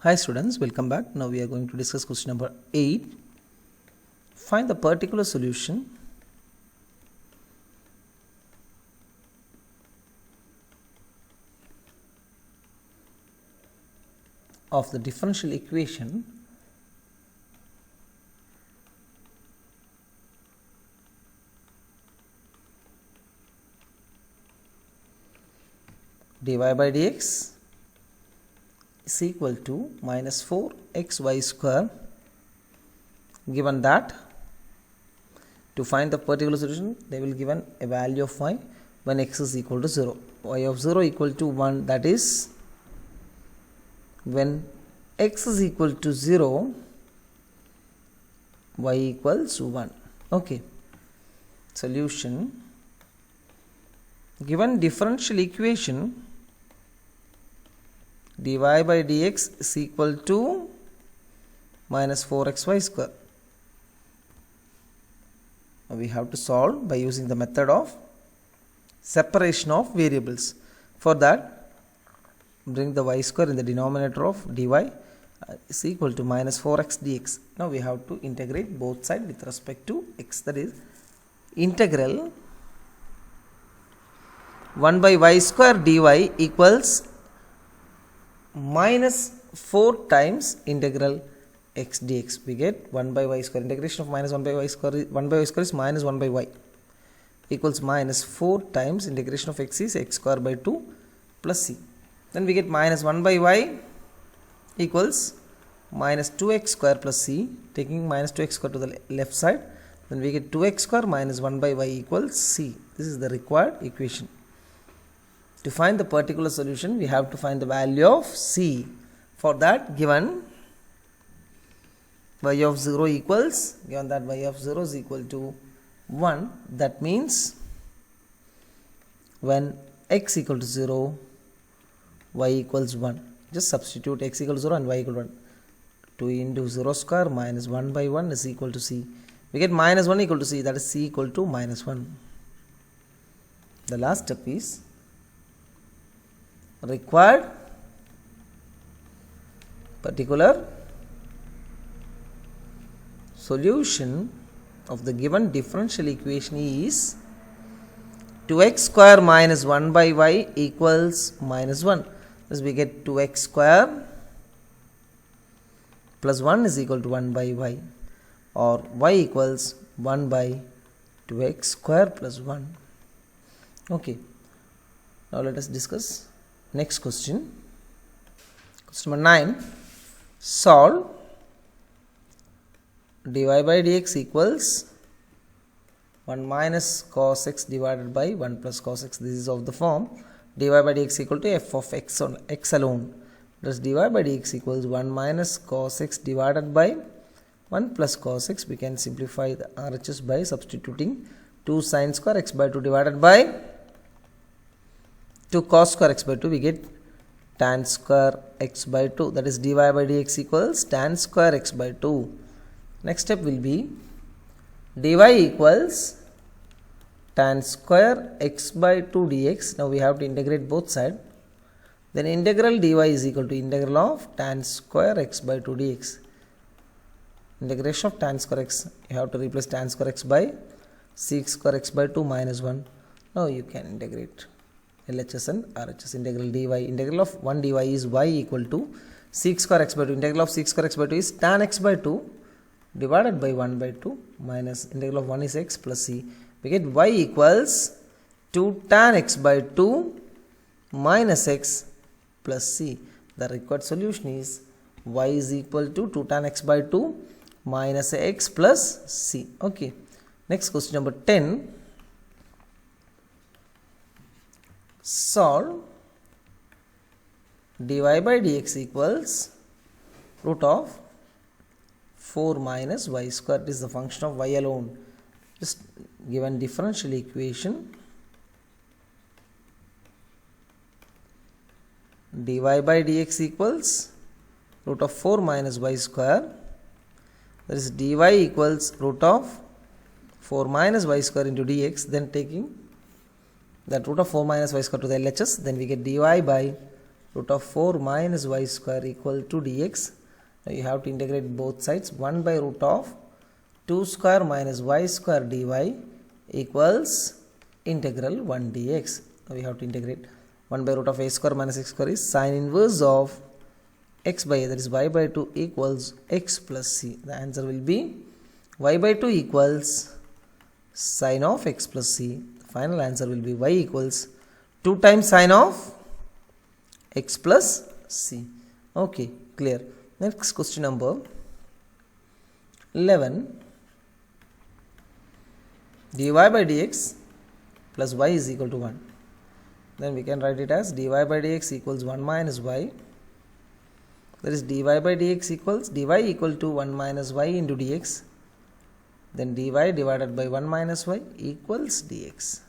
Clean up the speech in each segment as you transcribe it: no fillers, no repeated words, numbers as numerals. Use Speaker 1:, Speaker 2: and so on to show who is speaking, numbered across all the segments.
Speaker 1: Hi students, welcome back. Now we are going to discuss question number 8. Find the particular solution of the differential equation dy by dx is equal to minus 4xy square, given that to find the particular solution they will given a value of y when x is equal to 0, y of 0 equal to 1, that is when x is equal to 0 y equals 1. Okay, solution: given differential equation dy by dx is equal to minus 4xy square. Now we have to solve by using the method of separation of variables. For that, bring the y square in the denominator of dy is equal to minus 4x dx. Now we have to integrate both sides with respect to x, that is integral 1 by y square dy equals minus 4 times integral x dx. We get 1 by y square, integration of minus 1 by y square, 1 by y square is minus 1 by y, equals minus 4 times integration of x is x square by 2 plus c. Then we get minus 1 by y equals minus 2x square plus c, taking minus 2x square to the left side, then we get 2x square minus 1 by y equals c. This is the required equation. To find the particular solution, we have to find the value of c. For that, given y of 0 equals, given that y of 0 is equal to 1, that means when x equal to 0, y equals 1. Just substitute x equal to 0 and y equal to 1. 2 into 0 square minus 1 by 1 is equal to c. We get minus 1 equal to c, that is c equal to minus 1. The last step is required particular solution of the given differential equation is 2x square minus 1 by y equals minus 1. Thus we get 2x square plus 1 is equal to 1 by y, or y equals 1 by 2x square plus 1. Okay, now let us discuss next question. Question number 9. Solve dy by dx equals 1 minus cos x divided by 1 plus cos x. This is of the form dy by dx equal to f of x on x alone. Thus dy by dx equals 1 minus cos x divided by 1 plus cos x. We can simplify the RHS by substituting 2 sin square x by 2 divided by 2 cos square x by 2. We get tan square x by 2, that is dy by dx equals tan square x by 2. Next step will be dy equals tan square x by 2 dx. Now we have to integrate both sides. Then integral dy is equal to integral of tan square x by 2 dx. Integration of tan square x, you have to replace tan square x by sec square x by 2 minus 1. Now you can integrate LHS and RHS. Integral dy, integral of 1 dy is y equal to sec square x by 2. Integral of sec square x by 2 is tan x by 2 divided by 1 by 2 minus integral of 1 is x plus c. We get y equals 2 tan x by 2 minus x plus c. The required solution is y is equal to 2 tan x by 2 minus x plus c. Okay, next question number 10. Solve dy by dx equals root of 4 minus y square. This is the function of y alone. Just given differential equation dy by dx equals root of 4 minus y square, that is dy equals root of 4 minus y square into dx, then taking that root of 4 minus y square to the LHS, then we get dy by root of 4 minus y square equal to dx. Now you have to integrate both sides. 1 by root of 2 square minus y square dy equals integral 1 dx. Now we have to integrate 1 by root of a square minus x square is sine inverse of x by a, that is y by 2 equals x plus c. The answer will be y by 2 equals sine of x plus c. The final answer will be y equals 2 times sine of x plus c. Okay, clear. Next question number 11. dy by dx plus y is equal to 1. Then we can write it as dy by dx equals 1 minus y. That is dy by dx equals dy equal to 1 minus y into dx. Then dy divided by 1 minus y equals dx.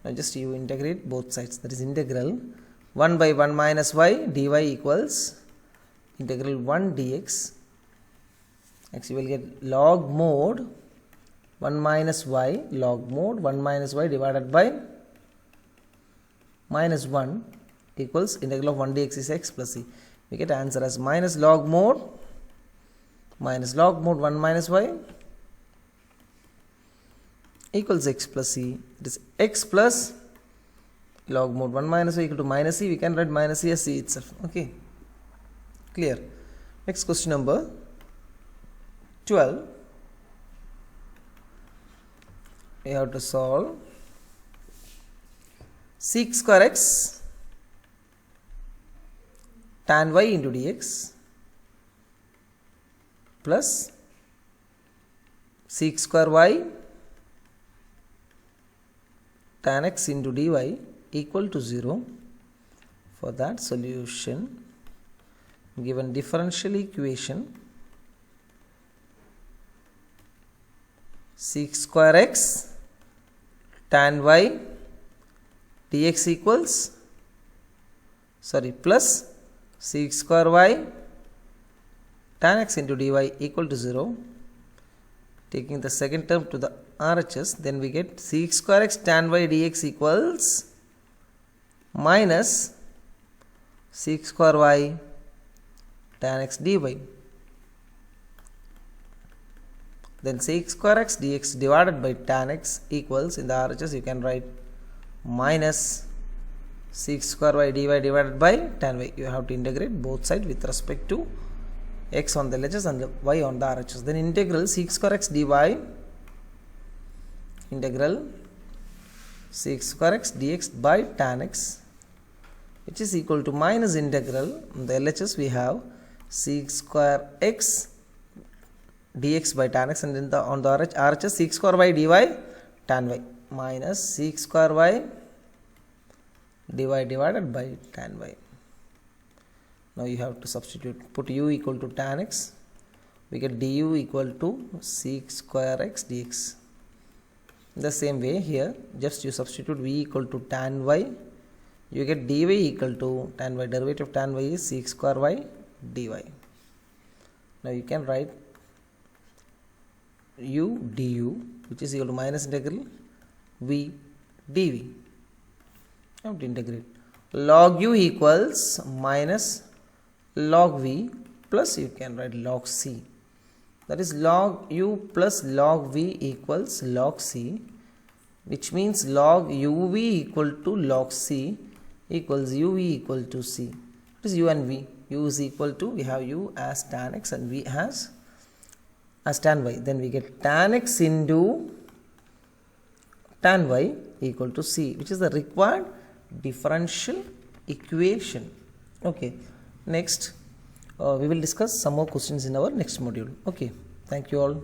Speaker 1: Now just you integrate both sides. That is integral 1 by 1 minus y dy equals integral 1 dx. Next you will get log mode 1 minus y, log mode 1 minus y divided by minus 1 equals integral of 1 dx is x plus c. We get answer as minus log mode 1 minus y equals x plus c. It is x plus log mode 1 minus y equal to minus c. We can write minus c as c itself. Okay, clear. Next question number 12. We have to solve sec square x tan y into dx plus sec square y tan x into dy equal to 0. For that solution, given differential equation sec square x tan y dx equals plus sec square y tan x into dy equal to 0. Taking the second term to the RHS, then we get sec square x tan y dx equals minus sec square y tan x dy. Then sec square x dx divided by tan x equals, in the RHS you can write minus sec square y dy divided by tan y. You have to integrate both sides with respect to x on the LHS and y on the RHS. Then integral sec square x dy, integral sec square x dx by tan x, which is equal to minus integral, on the LHS we have sec square x dx by tan x, and in the on the RHS sec square y dy tan y minus sec square y dy divided by tan y. Now you have to substitute, put u equal to tan x, we get du equal to sec square x dx. In the same way here, just you substitute v equal to tan y, you get dy equal to tan y, derivative of tan y is sec square y dy. Now you can write u du, which is equal to minus integral v dv. You have to integrate. Log u equals minus log v plus you can write log c. That is log u plus log v equals log c, which means log uv equal to log c equals uv equal to c. What is u and v? U is equal to, we have u as tan x and v as tan y. Then we get tan x into tan y equal to c, which is the required differential equation. Okay, next we will discuss some more questions in our next module. Okay, thank you all.